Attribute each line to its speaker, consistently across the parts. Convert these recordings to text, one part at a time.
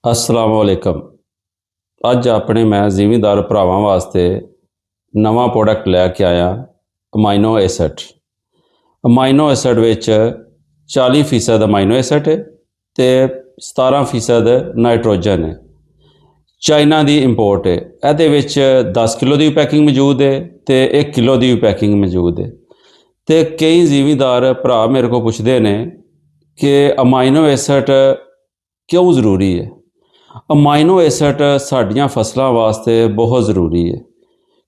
Speaker 1: अस्सलाम वालेकुम। अज अपने मैं जिमीदार भरावां वास्ते नवा प्रोडक्ट लैके आया amino acid. Amino acid which 40% amino acid है तो 17% नाइट्रोजन है। चाइना की इंपोर्ट है। ये 10 किलो की पैकिंग मौजूद है तो 1 किलो की पैकिंग मौजूद है। तो कई जिमीदार भरा मेरे को पुछते हैं कि अमाइनो एसिड क्यों ज़रूरी है। अमाइनो एसिड साडियां फसलों वास्ते बहुत ज़रूरी है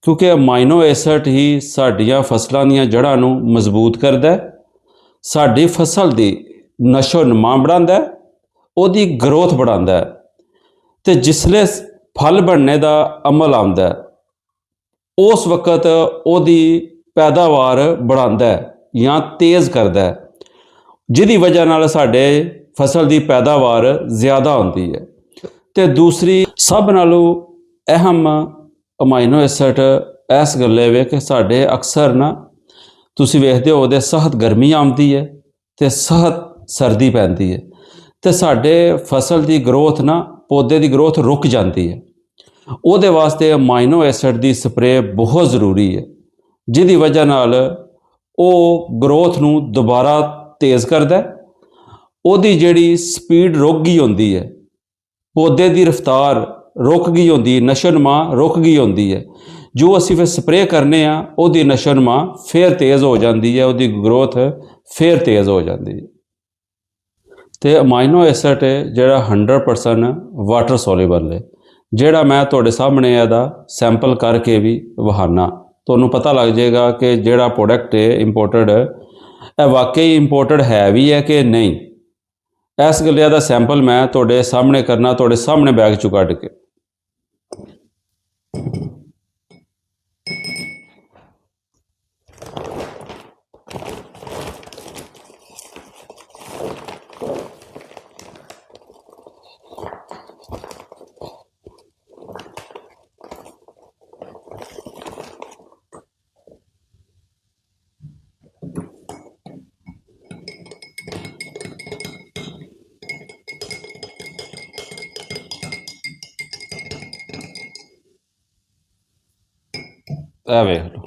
Speaker 1: क्योंकि अमाइनो एसिड ही साडियां फसलों दी जड़ां नूं मजबूत करदा है, साडी फसल की नशो नमा बढ़ांदा है, उहदी ग्रोथ बढ़ांदा है। तो जिसले फल बनने का अमल आंदा है उस वक्त उहदी पैदावार बढ़ांदा है या तेज़ करदा है, जिहदी वजह नाल साडे फसल की पैदावार ज़्यादा होंदी है। तो दूसरी सब नालों अहम अमाइनो एसिड इस गल्ले वे कि साडे अक्सर ना तुसीं वेखदे हो दे सख्त गर्मी आती है तो सख्त सर्दी पैंदी है तो साडे फसल की ग्रोथ ना पौधे की ग्रोथ रुक जाती है। उहदे वास्ते अमाइनो एसिड की स्प्रे बहुत ज़रूरी है, जिहदी वजह नाल वो ग्रोथ नूं दोबारा तेज़ करदा है, उहदी जिहड़ी स्पीड रुक गई होंदी है, पौधे की रफ्तार रुक गई होंदी, नशोनुमा रुक गई होंदी है। जो असीं फिर स्प्रे करने उहदी नशोनुमा फिर तेज़ हो जाती है, उहदी ग्रोथ फिर तेज़ हो जाती है। तो अमाइनो एसिड जिहड़ा 100% वाटर सोल्यूबल है, जिहड़ा मैं तुहाडे सामने इहदा सैंपल करके भी वहाना, तुहानूं पता लग जाएगा कि जिहड़ा प्रोडक्ट है इंपोर्टेड वाकई इंपोर्टेड है भी है कि नहीं। इस गल्ले का सैंपल मैं तुहाडे सामने करना, तुहाडे सामने बैग चों कढ के। ए वेख लो,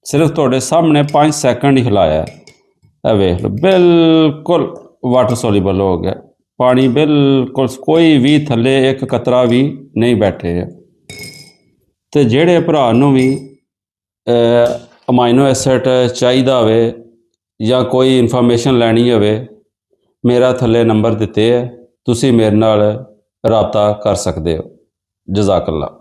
Speaker 1: सिर्फ तुहाडे सामने 5 सैकंड ही हिलाया है। ए वेख लो, बिल्कुल वाटर सोल्यूबल हो गया, पानी बिल्कुल कोई भी थले एक कतरा भी नहीं बैठे है। तो जिहड़े भरा नूं भी अमाइनो एसिड चाहिदा होवे या कोई इन्फॉर्मेशन लैनी होवे, मेरा थले नंबर दिते है, तुसीं मेरे नाल राबता कर सकदे हो। जज़ाकल्लाह।